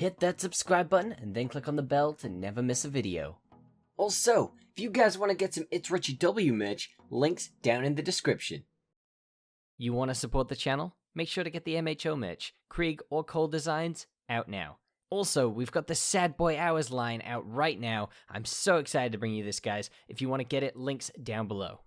hit that subscribe button and then click on the bell to never miss a video. Also, if you guys want to get some ItsRitchieW merch, links down in the description. You want to support the channel? Make sure to get the MHO merch, Krieg or Cole designs, out now. Also, we've got the Sad Boy Hours line out right now. I'm so excited to bring you this, guys. If you want to get it, links down below.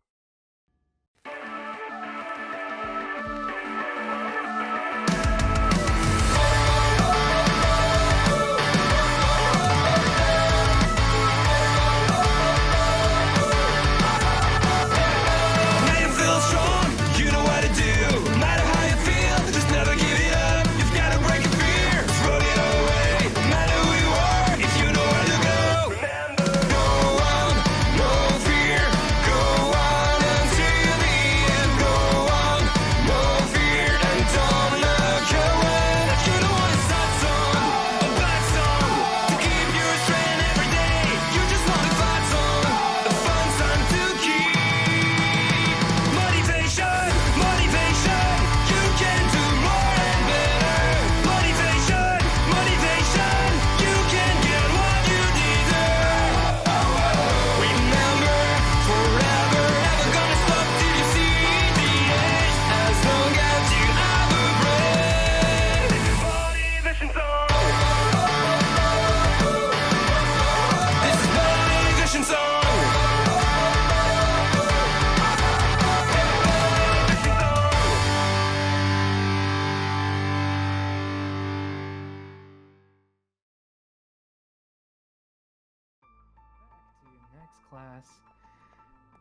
Class.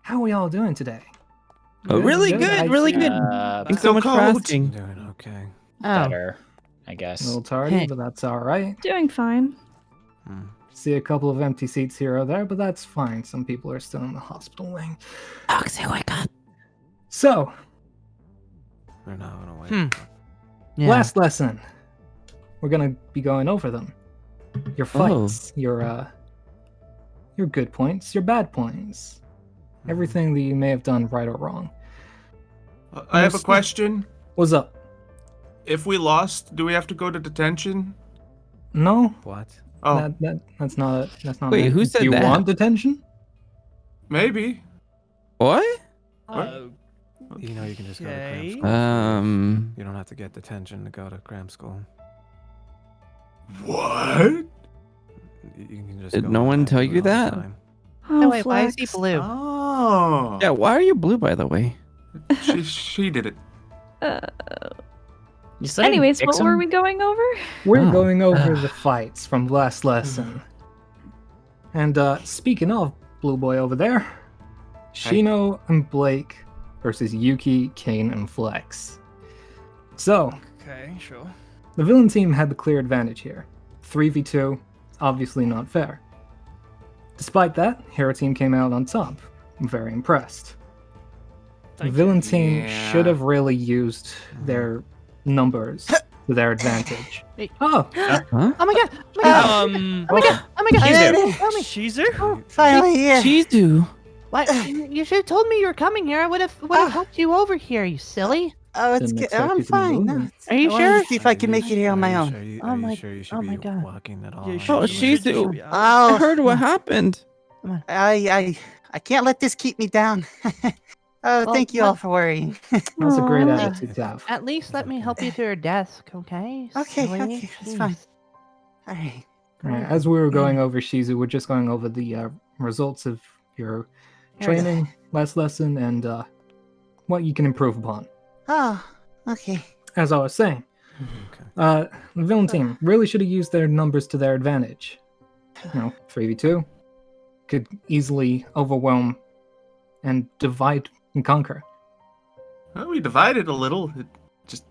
How are we all doing today? Oh, really good, really good. Thanks so much for asking. Doing okay. Better, I guess. A little tardy, but that's all right. Doing fine. See a couple of empty seats here or there, but that's fine. Some people are still in the hospital wing. Oxy, wake up. So, They're not gonna wait. last lesson. We're gonna be going over them. Your fights, your good points, your bad points. Everything that you may have done right or wrong. I have a question. What's up? If we lost, do we have to go to detention? No, What? Oh, that's not. Wait, who said Do you that? want detention? maybe. What? You know, you can just go to cram school. You don't have to get detention to go to cram school. What? You can just Did go no and one hide tell all you the that? time. Oh, wait, why is he Flex. blue? Oh. Yeah, why are you blue, by the way? She did it. You said Anyways, what were we going over? We're Oh. going over the fights from last lesson. And speaking of Blue Boy over there, Shino and Blake versus Yuki, Kane, and Flex. So, Okay, sure. the villain team had the clear advantage here. 3v2, obviously not fair. Despite that, hero team came out on top. I'm very impressed. The villain team Yeah. should have really used their numbers to their advantage. Hey. Oh, Huh? Oh my god! Oh my god! Oh my god! Oh my god! Tell me. Shizu? Finally here. Shizu. What? You should have told me you were coming here. I would have helped you over here. You silly. Oh, it's Didn't good. expect I'm you to be fine. moving. Are you I wanted sure? to see if I can make it here on my own. Are my- you sure you should oh be my God. walking at all? Yeah, Oh, you should Shizu. be out. I Oh, heard what happened. I can't let this keep me down. Oh, Well, thank you all let- for worrying. that's a great Aw. attitude to have. At least let me help you to your desk, okay? Okay, Silly? okay, that's fine. Jeez. All right. Alright, as we were going over Shizu, we're just going over the results of your training last lesson and what you can improve upon. Oh, okay. As I was saying, the villain team really should have used their numbers to their advantage. 3v2 could easily overwhelm and divide and conquer. Well, we divided a little. It just,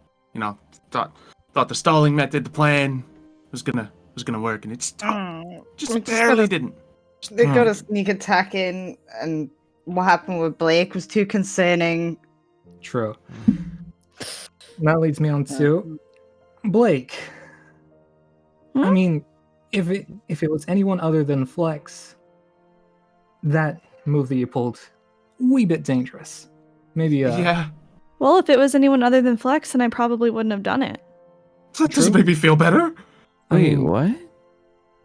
thought the stalling method, the plan was gonna work, and it just barely didn't. They got a sneak attack in, and what happened with Blake was too concerning. True. And that leads me on to Blake. I mean, if it was anyone other than Flex, that move that you pulled, wee bit dangerous. Maybe Yeah, Well, if it was anyone other than Flex, then I probably wouldn't have done it. that doesn't make me feel better. Wait, what?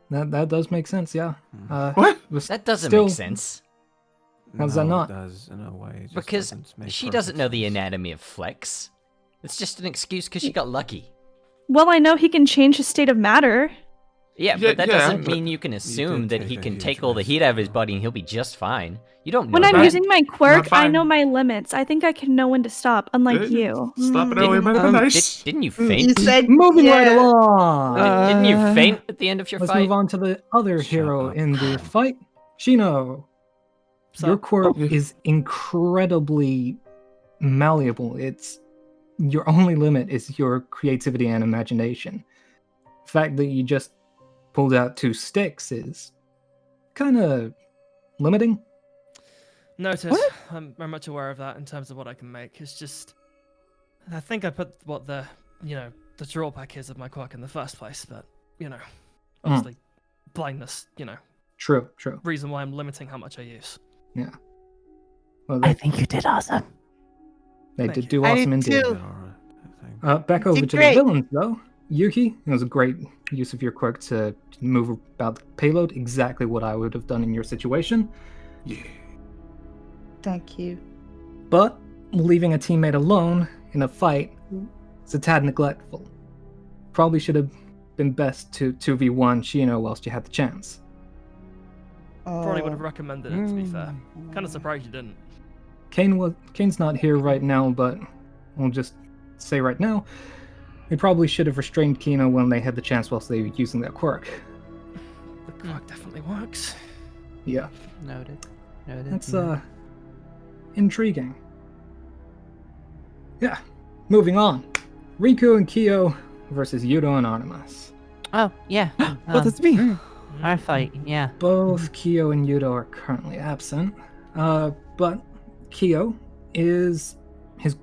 That does make sense, yeah. What? That doesn't still- make sense. How's that No, not? It does in a way. It just Because doesn't make she perfect doesn't know the sense. anatomy of Flex. It's just an excuse because she got lucky. Well, I know he can change his state of matter. Yeah, Yeah, but that yeah, doesn't but mean you can assume that take he a can huge take all the risk, heat out of his though. body and he'll be just fine. You don't know When I'm that. using my quirk, I fine. know my limits. I think I can know when to stop, unlike Good. you. Stop it Didn't- early, might have been nice. Didn't you You faint? said Moving right yeah. along. Didn't you faint at the end of your Let's fight? move on to the other Shut hero up. in the fight, Shino. So- Your quirk Oh. is incredibly malleable. It's your only limit is your creativity and imagination. The fact that you just pulled out 2 sticks is kind of limiting. Noted. What? I'm very much aware of that in terms of what I can make. It's just, I think I put what the drawback is of my quirk in the first place, but obviously, blindness, True. reason why I'm limiting how much I use. Yeah. Well, I they, think you did awesome. they Thank did you. do I awesome did indeed. You too. did all right, I think. Back over did to great. the villains, though. Yuki, it was a great use of your quirk to move about the payload. Exactly what I would have done in your situation. Yeah. Thank you. But leaving a teammate alone in a fight is a tad neglectful. Probably should have been best to 2v1 Shino whilst you had the chance. Probably would Oh. have recommended it, to be fair. Kind of surprised you didn't. Kane's not here right now, but I'll just say right now, they probably should have restrained Kino when they had the chance whilst they were using their quirk. The quirk definitely works. Yeah, Noted. that's intriguing. Yeah, moving on. Riku and Kyo versus Yudo and Artemis. Oh, yeah. Oh, that's me. Our fight, yeah. Both Kyo and Yudo are currently absent, but Kyo his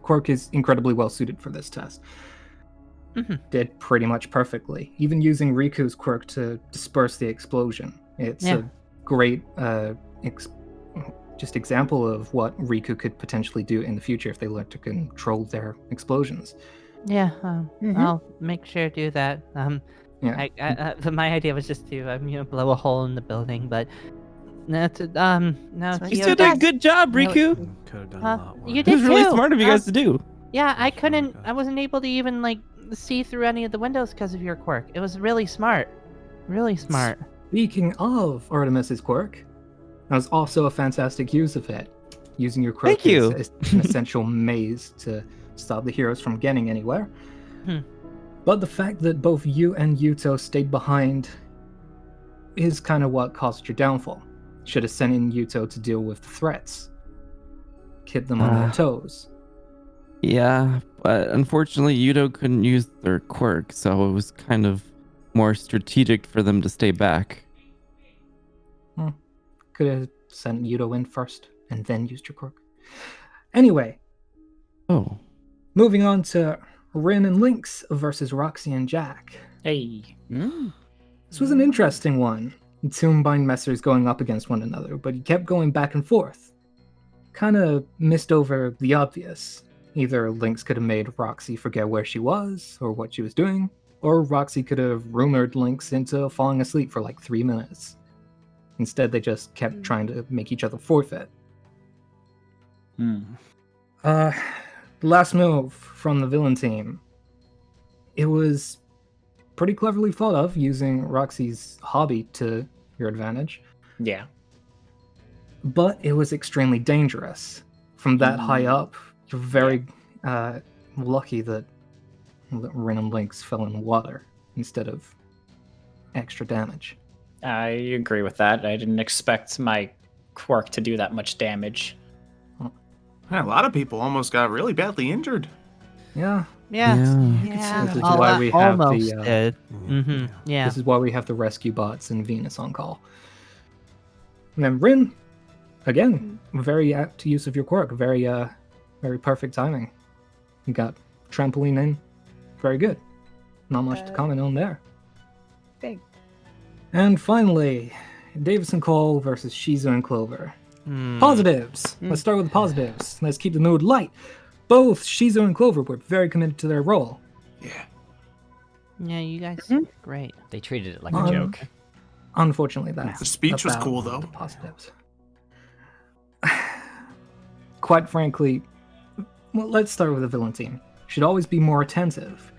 quirk is incredibly well suited for this test. Did pretty much perfectly, even using Riku's quirk to disperse the explosion. It's Yeah. a great just example of what Riku could potentially do in the future if they learn to control their explosions. Yeah, Mhm. I'll make sure to do that. Yeah. But my idea was just to, blow a hole in the building, but no, no, That's what You Kyo still did a does- good job, No, Riku. Could have done a lot worse. you It was did really too. smart of you guys to do. Yeah, I couldn't. God. I wasn't able to even see through any of the windows because of your quirk. It was really smart. Really smart. Speaking of Artemis's quirk, that was also a fantastic use of it. Using your quirk Thank you. is an essential maze to stop the heroes from getting anywhere. Hmm. But the fact that both you and Yuto stayed behind is kind of what caused your downfall. Should have sent in Yuto to deal with the threats. Keep them on their toes. Yeah, but unfortunately, Yudo couldn't use their quirk, so it was kind of more strategic for them to stay back. Could have sent Yuto in first and then used your quirk. Anyway, Oh. moving on to Rin and Lynx versus Roxy and Jack. Hey. This was an interesting one. Two Mind Messers going up against one another, but he kept going back and forth. Kind of missed over the obvious. Either Lynx could have made Roxy forget where she was or what she was doing, or Roxy could have rumored Lynx into falling asleep for like 3 minutes. Instead, they just kept trying to make each other forfeit. The last move from the villain team. It was pretty cleverly thought of, using Roxy's hobby to your advantage, Yeah. but it was extremely dangerous. From that high up, you're very lucky that Rin and Lynx fell in the water instead of extra damage. I agree with that. I didn't expect my quirk to do that much damage. Yeah, a lot of people almost got really badly injured. Yeah, Yeah. Yeah. This is why we have the, almost did. Yeah. Yeah. this is why we have the rescue bots and Venus on call. And then Rin, again, very apt use of your quirk. Very perfect timing. You got trampoline in. Very good. Not much to comment on there. Thanks. And finally, Davison Cole versus Shizuo and Clover. Positives. Let's start with the positives. Let's keep the mood light. Both Shizuo and Clover were very committed to their role. Yeah. Yeah, you guys, great. They treated it like a joke. Unfortunately, that's The speech was about cool, though. the positives. Quite frankly, well, let's start with the villain team. Should always be more attentive.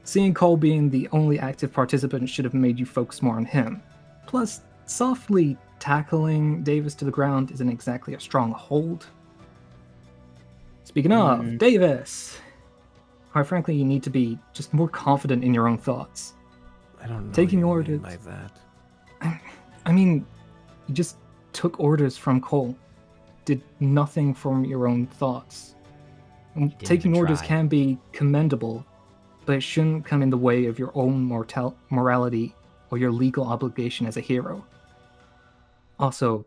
Seeing Cole being the only active participant should have made you focus more on him. Plus, softly tackling Davis to the ground isn't exactly a strong hold. Speaking of, Davis! Quite frankly, you need to be just more confident in your own thoughts. I don't know Taking what you orders. mean by that. I mean, you just took orders from Cole. Did nothing from your own thoughts. Taking even orders try. can be commendable, but it shouldn't come in the way of your own morality or your legal obligation as a hero. Also,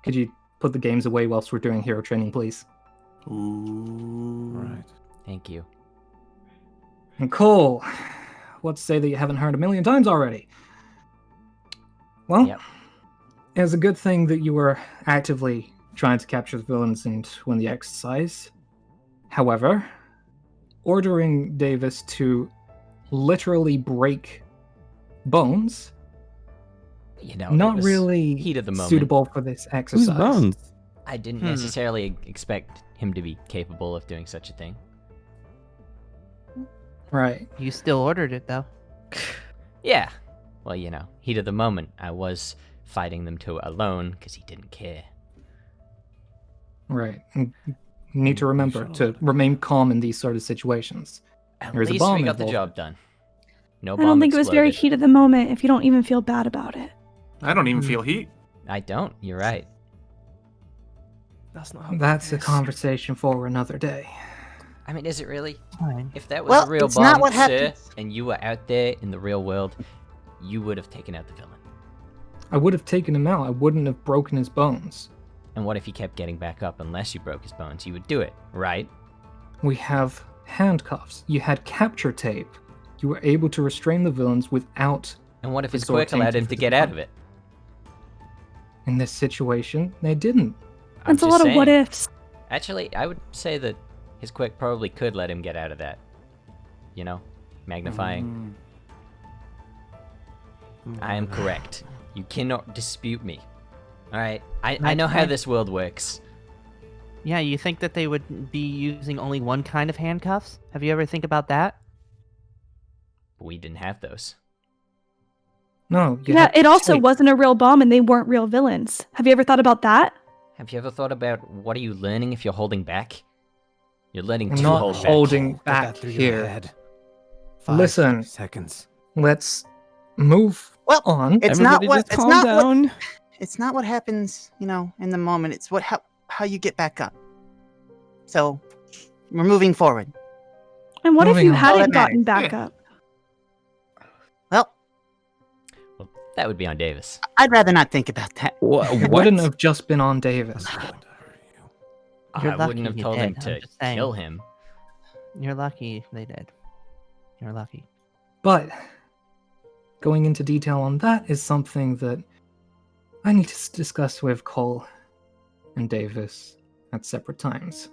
could you put the games away whilst we're doing hero training, please? Ooh. Right. Thank you. And Cole, let's say that you haven't heard a million times already. Well, Yep. it was a good thing that you were actively trying to capture the villains and win the exercise. However, ordering Davis to literally break bones, You know, not it was really heat of the moment. suitable for this exercise. Whose bones? I didn't necessarily expect him to be capable of doing such a thing. Right. You still ordered it, though. Yeah. Well, you know, heat of the moment. I was fighting them to alone because he didn't care. Right. And you need to remember to remain calm in these sort of situations. At There's a least bomb we got the involved. job done. No I bomb don't think it was very exploded. heat of the moment if you don't even feel bad about it. I don't even feel heat. I don't. You're right. That's not how That's a it is. conversation for another day. I mean, is it really? Fine. If that was Well, a real it's not bomb, what sir, happens. and you were out there in the real world, you would have taken out the villain. I would have taken him out. I wouldn't have broken his bones. And what if he kept getting back up unless you broke his bones? You would do it, right? We have handcuffs. You had capture tape. You were able to restrain the villains without. And what if his quirk resorting allowed to him to physical get out of punishment. it? In this situation, they didn't. I'm That's a just lot of what saying. ifs. Actually, I would say that his quirk probably could let him get out of that. You know, magnifying. I am correct. You cannot dispute me. Alright, I know how this world works. Yeah, you think that they would be using only one kind of handcuffs? Have you ever think about that? We didn't have those. No. You Yeah, had it also tape. wasn't a real bomb and they weren't real villains. Have you ever thought about that? Have you ever thought about what are you learning if you're holding back? You're learning I'm to not hold back. holding Get back that through your here. head. 5 Listen. seconds. Let's move Well, on. It's Everybody not what. just It's calm not down. what. It's not what happens, in the moment. It's how you get back up. So, we're moving forward. And what if Moving you on. All hadn't that gotten matters. back up? Well, Well, that would be on Davis. I'd rather not think about that. It wouldn't have just been on Davis. That's going to hurt you. You're I lucky wouldn't have you told him did, to I'm just saying. kill him. You're lucky they did. You're lucky. But going into detail on that is something that I need to discuss with Cole and Davis at separate times.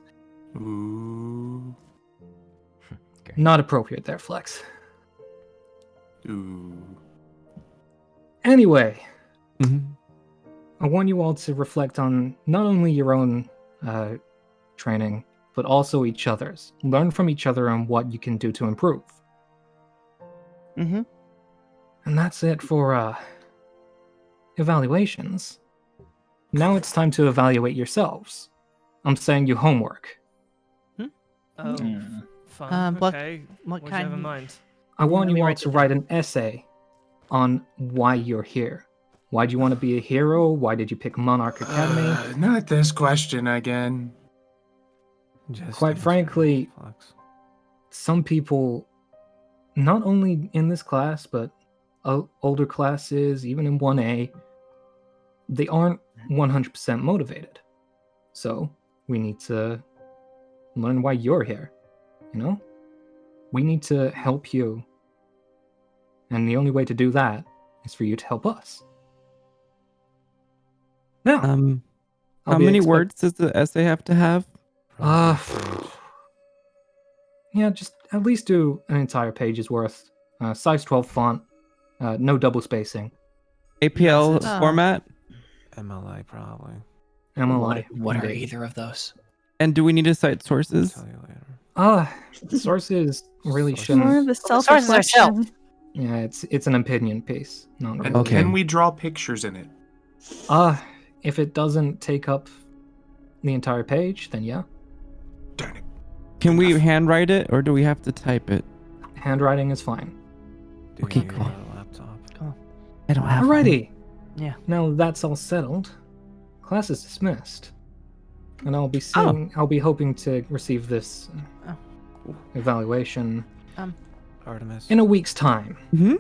Ooh. Not appropriate there, Flex. Ooh. Anyway, Mhm. I want you all to reflect on not only your own training, but also each other's. Learn from each other on what you can do to improve. Mm-hmm. And that's it for evaluations. Now it's time to evaluate yourselves. I'm saying you homework. Oh, Hmm. fine. What- Okay. what What do you kind- have in mind? I want Let me you all write to it write down. an essay on why you're here. Why do you want to be a hero? Why did you pick Monarch Academy? Not this question again. Just Quite answer it, frankly, Flux. Some people, not only in this class, but older classes, even in 1A, they aren't 100% motivated. So we need to learn why you're here. We need to help you. And the only way to do that is for you to help us. Now, I'll How be many expect- words does the essay have to have? Front page. Yeah, just at least do an entire page's worth. Size 12 font, no double spacing. APL format? MLA, probably. MLA. What are either of those? And do we need to cite sources? I'll tell you later. Sources really More shouldn't. of a Sources are self. self-reflection. Yeah, it's an opinion piece. Not And Okay. can we draw pictures in it? If it doesn't take up the entire page, then yeah. Darn it. Can we handwrite it or do we have to type it? Handwriting is fine. Do you Okay, need cool. a laptop? I don't have one. Alrighty. Yeah. Now that's all settled. Class is dismissed. And I'll be hoping to receive this evaluation Artemis. in a week's time. Mm-hmm.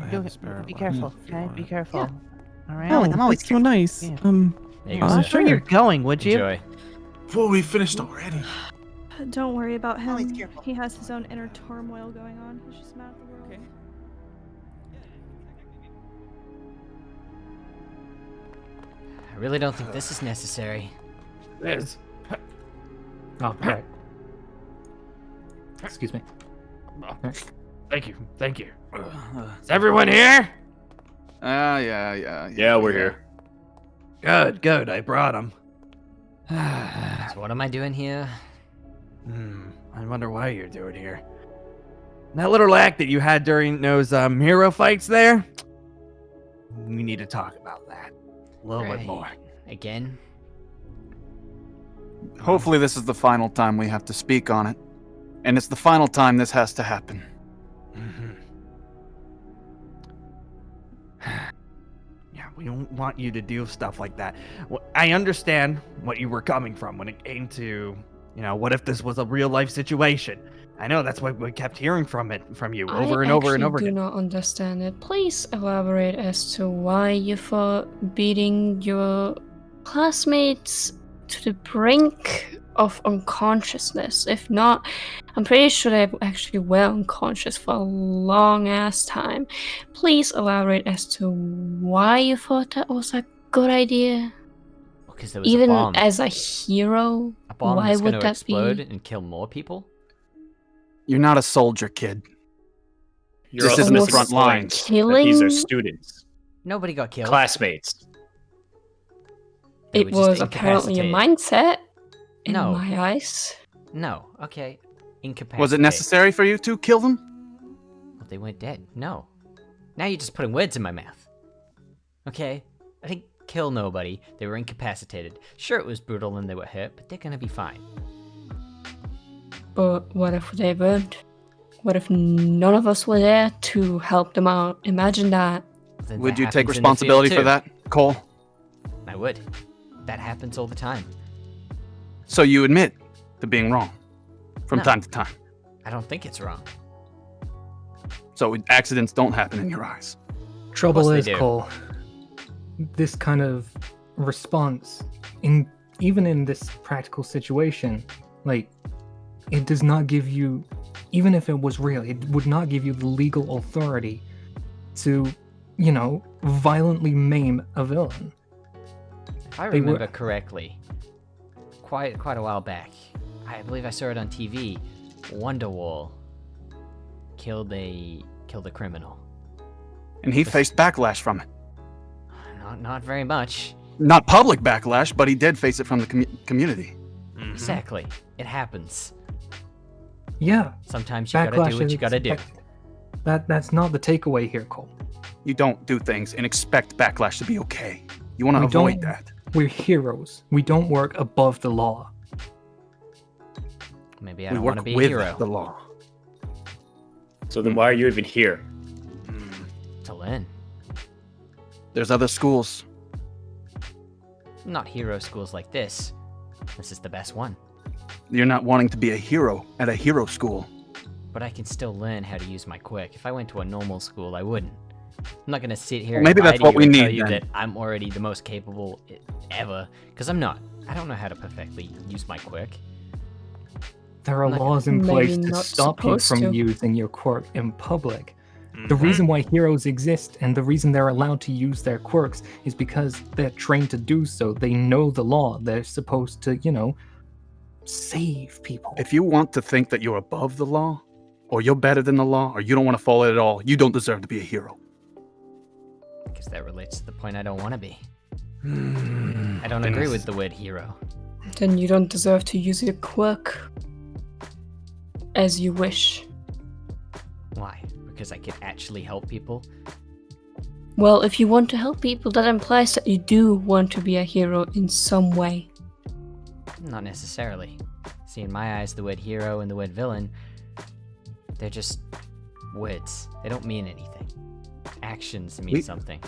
I have a spare Be laptop careful, if you okay? want Be it. careful. All right. Oh, I'm always that's so nice. Yeah. There you go, I'm sir. sure you're going, would you? Enjoy. Whoa, we finished already. Don't worry about Always him. careful. He has his own inner turmoil going on. He's just mad at the world. I really don't think this is necessary. There's. Oh, right. Excuse me. Thank you. Thank you. Is everyone here? Yeah, we're here. Good, good. I brought them. So what am I doing here? I wonder why you're doing here. That little act that you had during those hero fights there, we need to talk about that a little bit Right. more. Again? Hopefully this is the final time we have to speak on it. And it's the final time this has to happen. Yeah, we don't want you to do stuff like that. I understand what you were coming from when it came to, what if this was a real life situation? I know that's what we kept hearing from you over and over and over I do again. not understand it. Please elaborate as to why you thought beating your classmates to the brink of unconsciousness. If not, I'm pretty sure they actually were unconscious for a long ass time. Please elaborate as to why you thought that was a good idea. Because there was Even a bomb. as a hero, A bomb why that's would going to that explode be? and kill more people? You're not a soldier, kid. You're This also isn't the missing front the line. point that Killing? these are students, Nobody got killed. classmates. They It were just was apparently a incapacitated. mindset in No. my eyes. No, okay. Incapacitated. Was it necessary for you to kill them? Well, they weren't dead. No. Now you're just putting words in my mouth. Okay? I didn't kill nobody. They were incapacitated. Sure, it was brutal and they were hurt, but they're gonna be fine. But what if they weren't? What if none of us were there to help them out? Imagine that. Then Would that you take happens in the field, responsibility for too. that, Cole? I would. That happens all the time. So you admit to being wrong from No. time to time. I don't think it's wrong. So accidents don't happen in your eyes. Trouble they is, do. Cole, this kind of response, even in this practical situation, like, it does not give you, even if it was real, it would not give you the legal authority to, violently maim a villain. If I They were- remember correctly, quite a while back, I believe I saw it on TV. Wonderwall killed a criminal. And he faced backlash from it. Not very much. Not public backlash, but he did face it from the community. Exactly. It happens. Yeah, Sometimes you gotta do what you gotta do. expected. That's not the takeaway here, Cole. You don't do things and expect backlash to be okay. You want to We avoid don't- that. We're heroes. We don't work above the law. Maybe I We don't want to work be a with hero. the law. So then why are you even here? To learn. There's other schools. Not hero schools like this. This is the best one. You're not wanting to be a hero at a hero school. But I can still learn how to use my quirk. If I went to a normal school, I wouldn't. I'm not gonna sit here Well, maybe and lie that's to what you we and tell need you then. that I'm already the most capable ever. Because I'm not. I don't know how to perfectly use my quirk. There are Like, laws in maybe place to not stop you supposed from to. using your quirk in public. The reason why heroes exist and the reason they're allowed to use their quirks is because they're trained to do so. They know the law. They're supposed to, save people. If you want to think that you're above the law, or you're better than the law, or you don't want to follow it at all, you don't deserve to be a hero. Because that relates to the point I don't want to be. I don't agree with the word hero. Then you don't deserve to use your quirk as you wish. Why? Because I could actually help people? Well, if you want to help people, that implies that you do want to be a hero in some way. Not necessarily. See, in my eyes, the word hero and the word villain, they're just words. They don't mean anything. Actions mean something.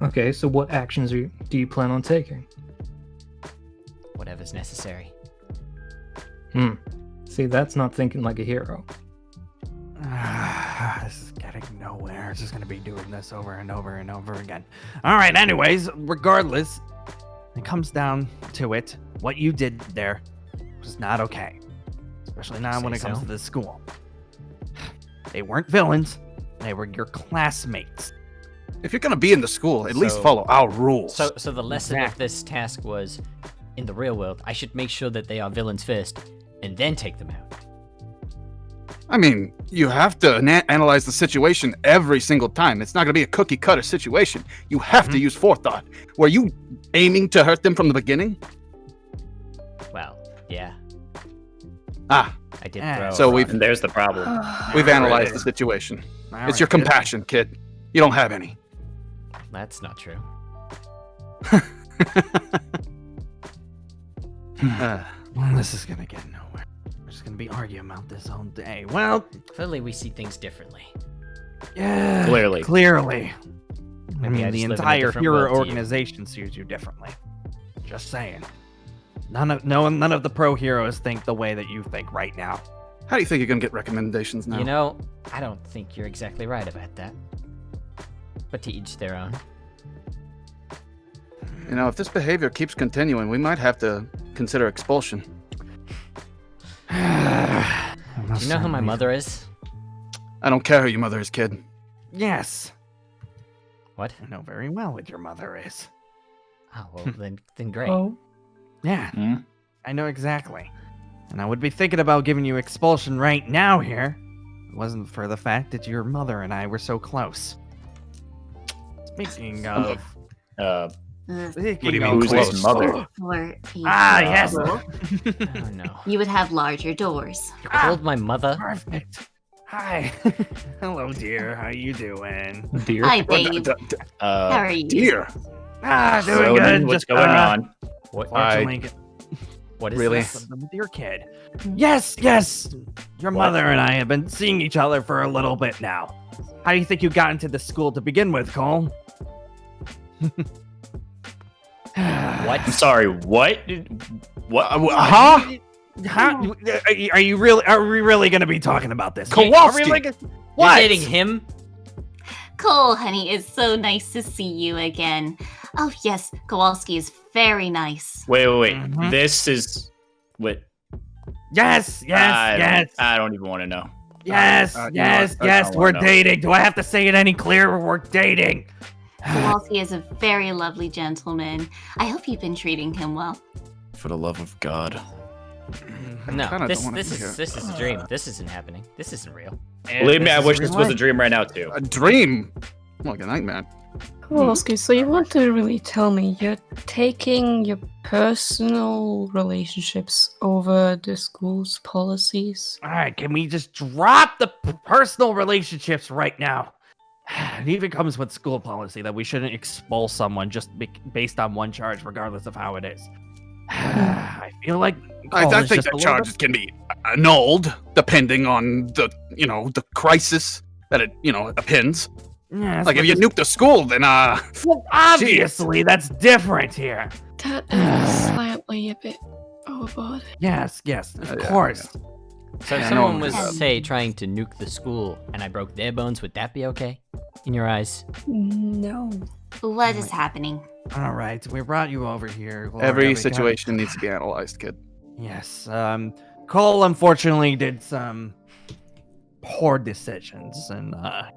Okay, so what actions do you plan on taking? Whatever's necessary. See, that's not thinking like a hero. This is getting nowhere. It's just gonna be doing this over and over and over again. All right. Anyways, regardless, it comes down to it. What you did there was not okay, especially now when it comes to this school. They weren't villains. They were your classmates. If you're gonna be in the school, at least follow our rules. So the lesson of this task was, in the real world, I should make sure that they are villains first, and then take them out. I mean, you have to analyze the situation every single time. It's not going to be a cookie cutter situation. You have to use forethought. Were you aiming to hurt them from the beginning? Well, yeah. I did throw. So and there's the problem. We've analyzed the situation. It's your compassion, kid. You don't have any. That's not true. This is gonna get nowhere. We're just gonna be arguing about this all day. Well, clearly we see things differently. Yeah, Clearly. I mean, the entire hero organization sees you differently. Just saying. None of the pro heroes think the way that you think right now. How do you think you're gonna get recommendations now? You know, I don't think you're exactly right about that. But to each their own. You know, if this behavior keeps continuing, we might have to consider expulsion. Do you know who my mother is? I don't care who your mother is, kid. Yes. What? I know very well what your mother is. Oh, well, then great. Oh. Yeah. I know exactly. And I would be thinking about giving you expulsion right now here. If it wasn't for the fact that your mother and I were so close. Speaking of... What do you mean, who's his mother? Yes. Oh, no. You would have larger doors. You called my mother? Perfect. Hi. Hello, dear. How you doing? Dear? Hi, babe. How are you? Dear. Doing good. What's going on? What? What is really? this? Dear kid. Yes. Your mother and I have been seeing each other for a little bit now. How do you think you got into the school to begin with, Cole? What? I'm sorry. What? What? Huh? Are you really? Are we really going to be talking about this? Kowalski! You're dating him? Cole, honey, it's so nice to see you again. Oh, yes, Kowalski is very nice. Wait. This is what? Yes. I don't even want to know. Yes. We're dating. Do I have to say it any clearer? We're dating. Kowalski is a very lovely gentleman. I hope you've been treating him well. For the love of God. No, this is a dream. This isn't happening. This isn't real. Believe me, I wish this was a dream right now too. A dream? Like a nightmare. Kowalski, so you want to really tell me you're taking your personal relationships over the school's policies? All right, can we just drop the personal relationships right now? It even comes with school policy that we shouldn't expel someone just based on one charge, regardless of how it is. I feel like I think that charges can be annulled depending on the crisis that it appends. Yeah, like if you nuke the school, then well, obviously that's different here. That is slightly a bit overboard. Yes, of course. So if someone was, say, trying to nuke the school and I broke their bones, would that be okay? In your eyes? No. What is happening? All right, we brought you over here. Gloria. Every situation needs to be analyzed, kid. Yes. Cole unfortunately did some poor decisions in a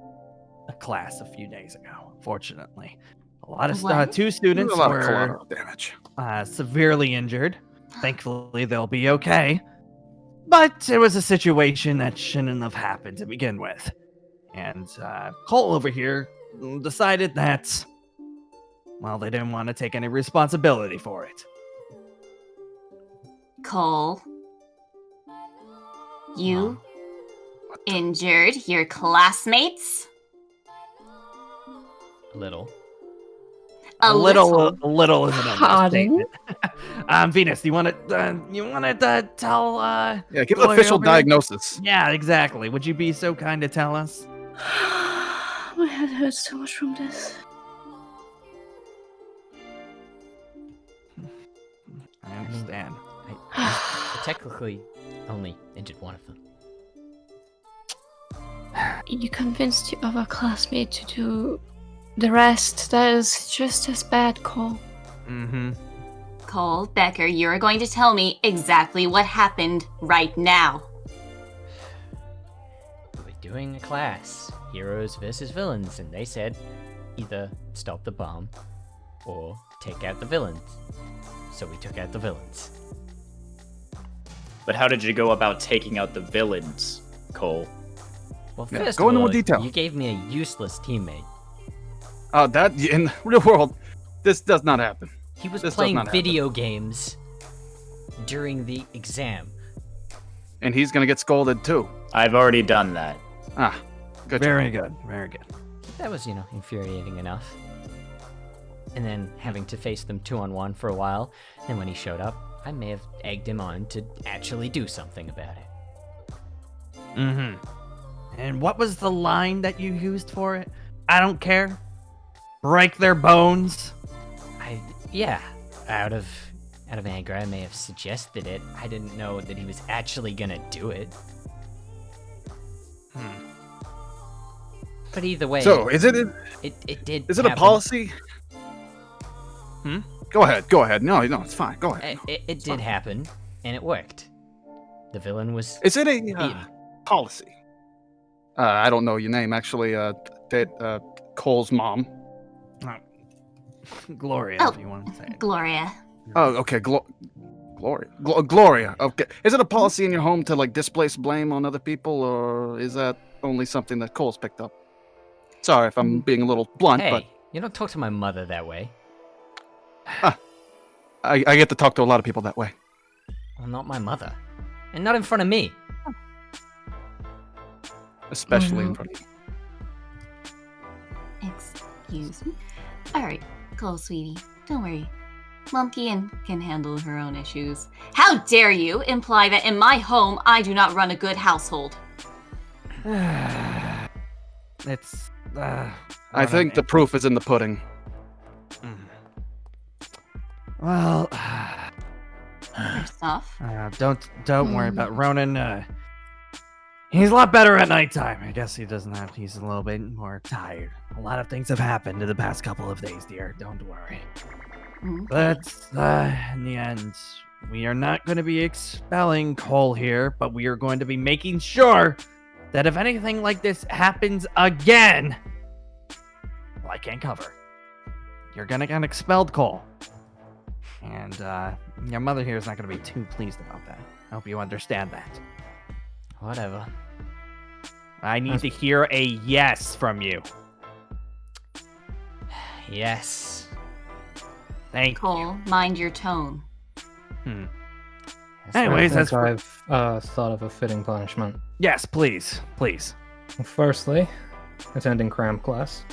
class a few days ago. Unfortunately, a lot of two students were collateral damage. Severely injured. Thankfully, they'll be okay. But it was a situation that shouldn't have happened to begin with. And Cole over here decided that, well, they didn't want to take any responsibility for it. Cole, you injured your classmates? A little. A little. A little is an understatement. Venus, you want to tell? Yeah, give the Gloria official over here? diagnosis. Yeah, exactly. Would you be so kind to tell us? My head hurts so much from this. I understand. I technically only injured one of them. You convinced your other classmate to do the rest. That is just as bad, Cole. Mm-hmm. Cole, Becker, you're going to tell me exactly what happened right now. We were doing a class, heroes versus villains, and they said either stop the bomb or take out the villains. So we took out the villains. But how did you go about taking out the villains, Cole? Well, Yeah, first go of into all, more detail. you gave me a useless teammate. That in the real world, this does not happen. He was This does playing not happen. video games during the exam. And he's gonna get scolded too. I've already done that. Ah, good. Very good. Very good. That was, infuriating enough. And then having to face them 2-on-1 for a while. And when he showed up, I may have egged him on to actually do something about it. Mm-hmm. And what was the line that you used for it? I don't care. Break their bones. Yeah, out of anger, I may have suggested it. I didn't know that he was actually gonna do it. But either way, So, is it? It did. Is it a happen. policy? Go ahead. No, it's fine. Go ahead. It did happen, and it worked. The villain was. Is it a beaten. policy? I don't know your name actually. Cole's mom. Gloria, Oh, if you want to say it. Gloria. Oh, okay. Gloria. Okay. Is it a policy in your home to displace blame on other people, or is that only something that Cole's picked up? Sorry if I'm being a little blunt, Hey, but you don't talk to my mother that way. I get to talk to a lot of people that way. Well, not my mother, and not in front of me. Especially in front of you. Excuse me. All right, Cole, sweetie, don't worry. Lumpkin can handle her own issues. How dare you imply that in my home I do not run a good household? It's. I think the proof is in the pudding. Well. First off, Don't worry about Ronan. He's a lot better at nighttime. I guess he's a little bit more tired. A lot of things have happened in the past couple of days, dear. Don't worry. But in the end, we are not going to be expelling Cole here, but we are going to be making sure that if anything like this happens again, well, I can't cover. You're going to get expelled, Cole. And your mother here is not going to be too pleased about that. I hope you understand that. Whatever. I need to hear a yes from you. Yes. Thank Cole, mind your tone. Anyways, I think I've thought of a fitting punishment. Yes, please. Firstly, attending cram class.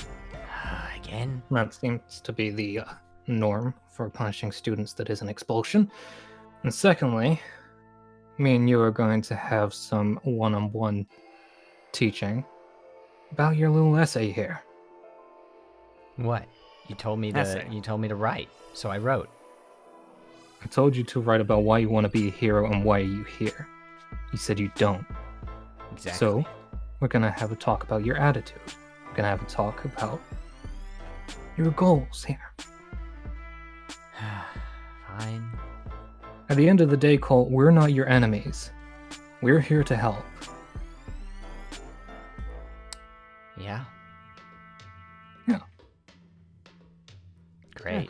Again? That seems to be the norm for punishing students that isn't expulsion. And secondly, me and you are going to have some one-on-one teaching about your little essay here. What? You told me Essay. to write, so I wrote. I told you to write about why you want to be a hero and why are you here. You said you don't. Exactly. So, we're gonna have a talk about your attitude. We're gonna have a talk about your goals here. Fine. At the end of the day, Cole, we're not your enemies. We're here to help. Yeah. Yeah. Great.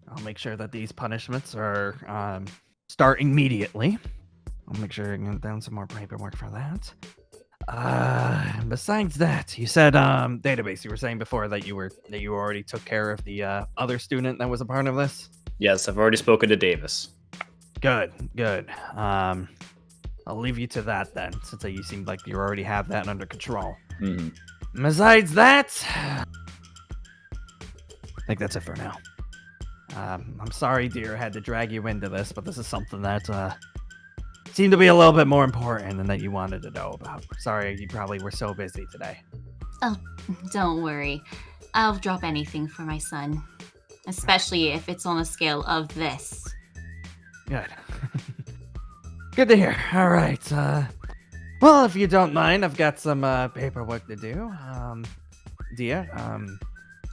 I'll make sure that these punishments are start immediately. I'll make sure I get down some more paperwork for that. Besides that, you said database. You were saying before that you already took care of the other student that was a part of this. Yes, I've already spoken to Davis. Good. I'll leave you to that then, since you seem like you already have that under control. Mm-hmm. Besides that, I think that's it for now. I'm sorry, dear, I had to drag you into this, but this is something that seemed to be a little bit more important than that you wanted to know about. Sorry, you probably were so busy today. Oh, don't worry. I'll drop anything for my son. Especially if it's on a scale of this. Good. Good to hear. All right. Well, if you don't mind, I've got some paperwork to do. Dear,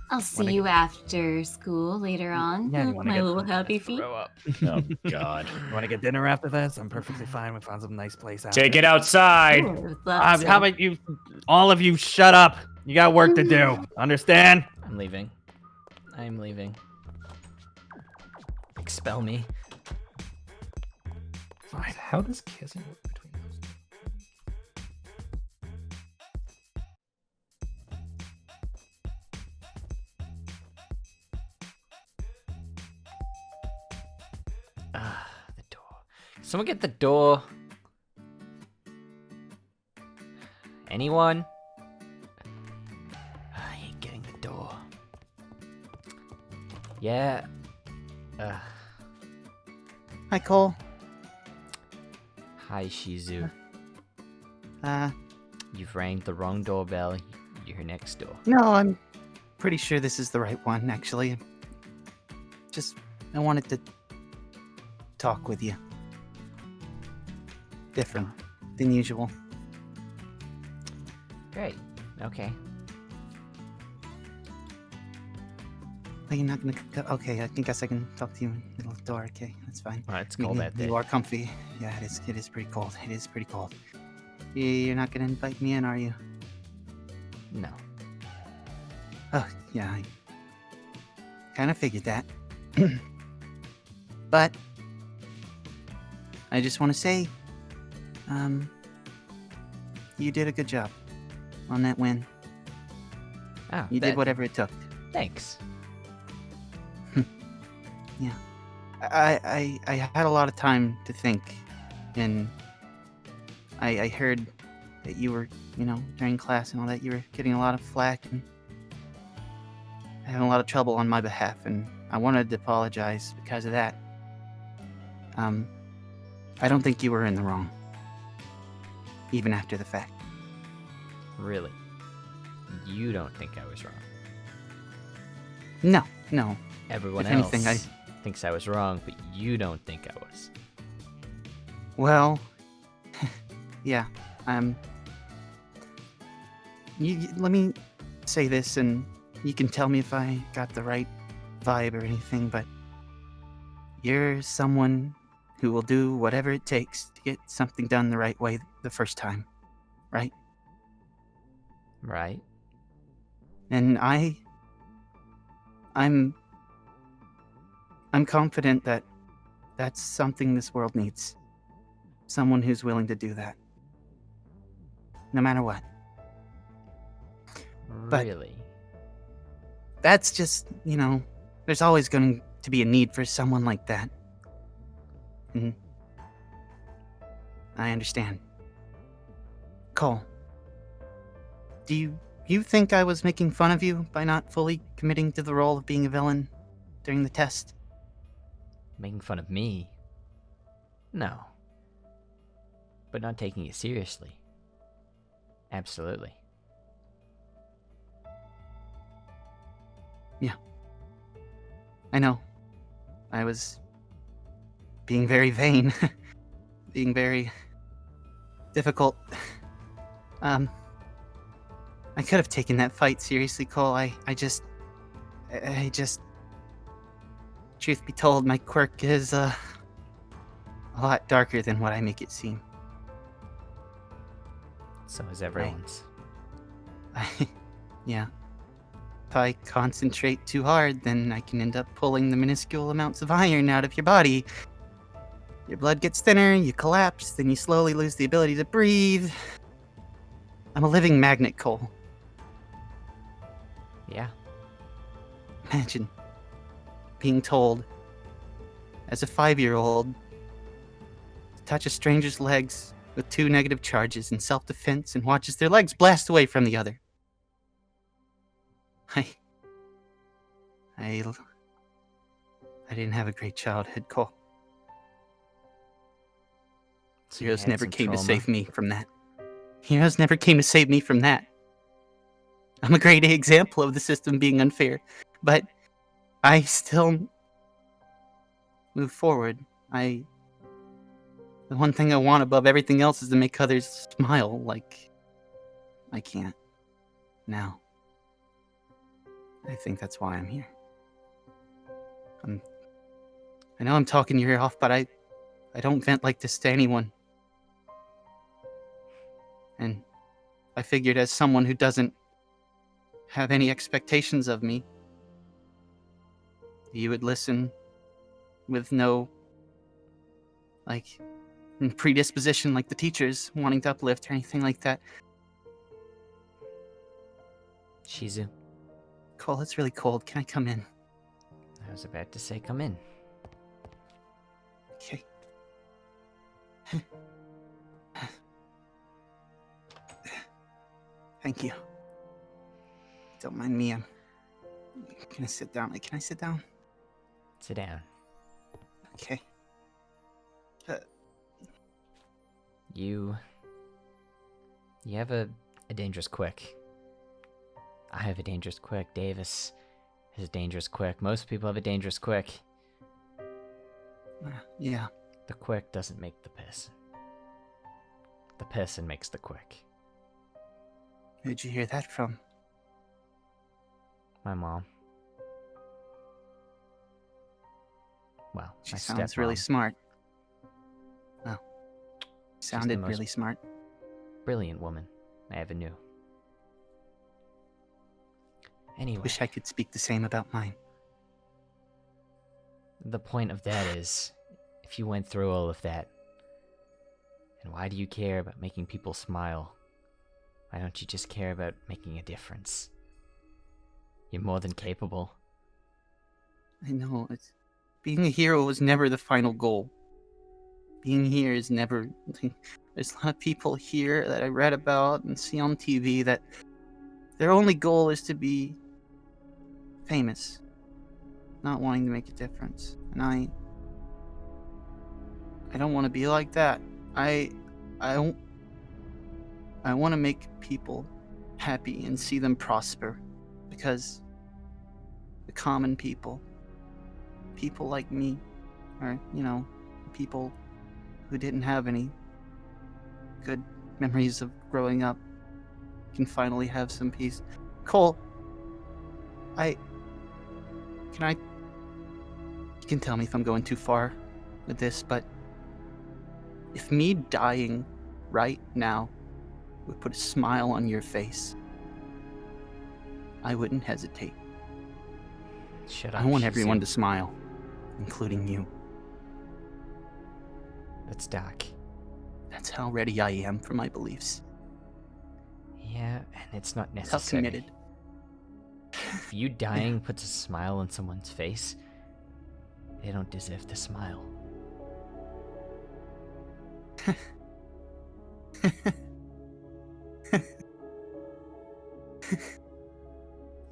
I'll see you after school later on. Yeah, you wanna my get little happy feet. up. Oh, God. You want to get dinner after this? I'm perfectly fine. We found some nice place out Take there. it outside. Ooh, love to. How about you, all of you, shut up. You got work to do. Understand? I'm leaving. I'm leaving. Expel me. Fine. How does kissing work between those two? The door. Someone get the door. Anyone? I ain't getting the door. Yeah. Hi, Cole. Hi, Shizuo. Uh, You've rang the wrong doorbell. You're next door. no, I'm pretty sure this is the right one, actually. I wanted to talk with you. Different than usual. Great. Okay. Oh, you're not gonna go? Okay, I guess I can talk to you in the middle of the door. Okay, that's fine. Well, it's cold out there. You are comfy. Yeah, it is. It is pretty cold. It is pretty cold. You're not gonna invite me in, are you? No. Oh, yeah, I kind of figured that. But I just want to say, you did a good job on that win. Oh, You did whatever it took. Thanks. Yeah. I had a lot of time to think, and I heard that you were, during class and all that, you were getting a lot of flack and having a lot of trouble on my behalf, and I wanted to apologize because of that. I don't think you were in the wrong, even after the fact. Really? You don't think I was wrong? No. Everyone If else anything, thinks I was wrong, but you don't think I was. Well, yeah. Let me say this, and you can tell me if I got the right vibe or anything, but you're someone who will do whatever it takes to get something done the right way the first time, right? Right. And I'm confident that that's something this world needs. Someone who's willing to do that. No matter what. But Really? that's just, there's always going to be a need for someone like that. And I understand. Cole, do you think I was making fun of you by not fully committing to the role of being a villain during the test? Making fun of me? No. But not taking it seriously. Absolutely. Yeah. I know. I was being very vain. Being very difficult. I could have taken that fight seriously, Cole. I just... Truth be told, my quirk is, a lot darker than what I make it seem. So is everyone's. Yeah. If I concentrate too hard, then I can end up pulling the minuscule amounts of iron out of your body. Your blood gets thinner, you collapse, then you slowly lose the ability to breathe. I'm a living magnet, Cole. Yeah. Imagine being told, as a 5-year-old, to touch a stranger's legs with 2 negative charges in self-defense and watch as their legs blast away from the other. I didn't have a great childhood, Cole. So you Heroes had never some came to trauma. save me from that. Heroes never came to save me from that. I'm a great example of the system being unfair, but I still move forward. The one thing I want above everything else is to make others smile like I can't now. I think that's why I'm here. I know I'm talking your ear off, but I don't vent like this to anyone. And I figured as someone who doesn't have any expectations of me, you would listen with no, predisposition like the teachers wanting to uplift or anything like that. Shizu. Cole, it's really cold. Can I come in? I was about to say come in. Okay. Thank you. Don't mind me. I'm gonna sit down. Can I sit down? Sit down. Okay. You have a dangerous quick. I have a dangerous quick. Davis has a dangerous quick. Most people have a dangerous quick. Yeah. The quick doesn't make the person. The person makes the quick. Who'd you hear that from? My mom. Well, She my sounds really stepmom. smart. Oh. She's Sounded the most really smart. Brilliant woman I ever knew. Anyway. Wish I could speak the same about mine. The point of that is, if you went through all of that, and why do you care about making people smile? Why don't you just care about making a difference? You're more than capable. I know. Being a hero was never the final goal. Being here is never... There's a lot of people here that I read about and see on TV that their only goal is to be famous, not wanting to make a difference. And I don't want to be like that. I want to make people happy and see them prosper, because the common people like me, or people who didn't have any good memories of growing up, can finally have some peace. Cole, you can tell me if I'm going too far with this, but if me dying right now would put a smile on your face, I wouldn't hesitate. Shut up. I want Shizu. everyone to smile, including you. That's dark. That's how ready I am for my beliefs. Yeah, and it's not How necessary. committed. If you dying puts a smile on someone's face, they don't deserve the smile.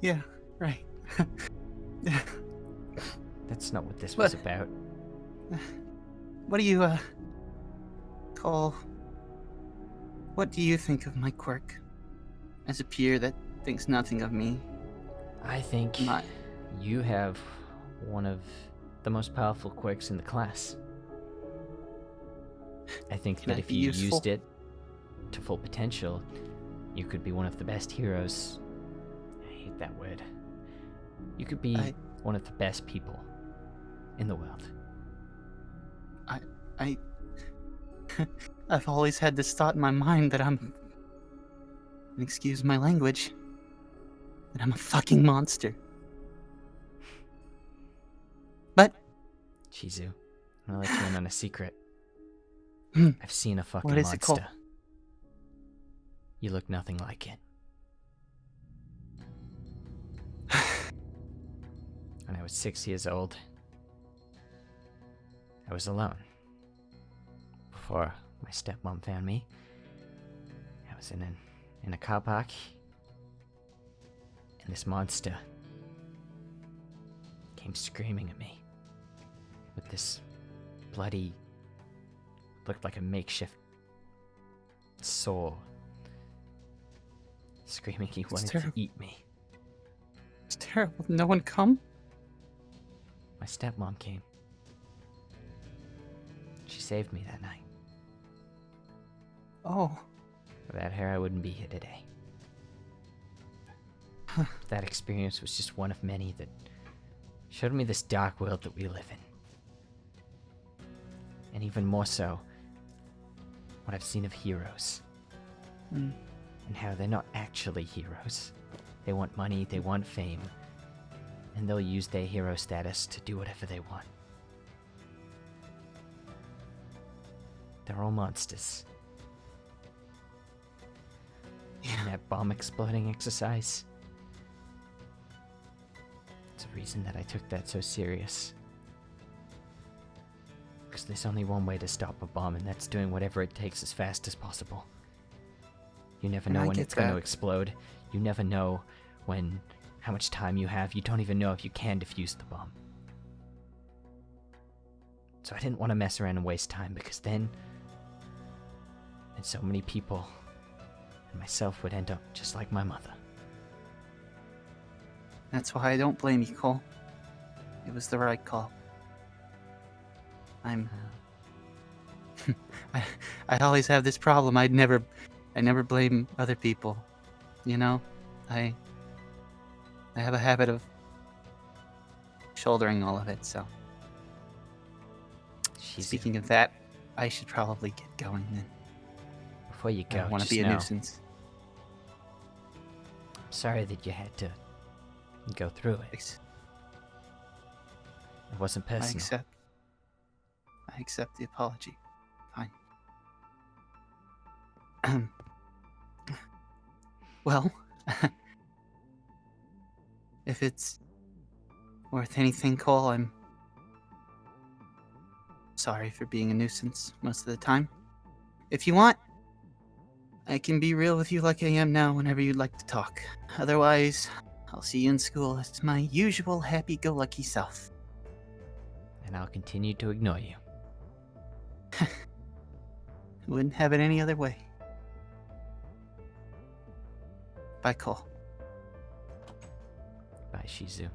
Yeah, right. That's not what this was about. What do you, Cole? What do you think of my quirk? As a peer that thinks nothing of me. I think you have one of the most powerful quirks in the class. I think Can that I if be you useful? used it to full potential, you could be one of the best heroes. I hate that word. You could be one of the best people in the world. I've always had this thought in my mind that and excuse my language, that I'm a fucking monster. But Shizu, I'm gonna let you in on a secret. I've seen a fucking What is monster. it called? You look nothing like it. When I was 6 years old, I was alone. Before my stepmom found me, I was in a car park, and this monster came screaming at me with this bloody, looked like a makeshift saw, screaming he wanted to eat me. It's terrible. No one come? My stepmom came. She saved me that night. Oh. Without her, I wouldn't be here today. That experience was just one of many that showed me this dark world that we live in. And even more so, what I've seen of heroes. And how they're not actually heroes. They want money, they want fame, and they'll use their hero status to do whatever they want. They're all monsters. And that bomb exploding exercise, it's a reason that I took that so serious. Because there's only one way to stop a bomb, and that's doing whatever it takes as fast as possible. You never know when it's going to explode. You never know how much time you have. You don't even know if you can defuse the bomb. So I didn't want to mess around and waste time, because then so many people and myself would end up just like my mother. That's why I don't blame you, Cole. It was the right call. I always have this problem. I never blame other people. You know, I have a habit of shouldering all of it. So, speaking of that, I should probably get going then. Before you go, I don't want to be a nuisance. I'm sorry that you had to go through it. It wasn't personal. I accept the apology. Fine. Well, if it's worth anything, Cole, I'm sorry for being a nuisance most of the time. If you want, I can be real with you like I am now whenever you'd like to talk. Otherwise, I'll see you in school as my usual happy-go-lucky self. And I'll continue to ignore you. Wouldn't have it any other way. Bye, Cole. Bye, Shizuo.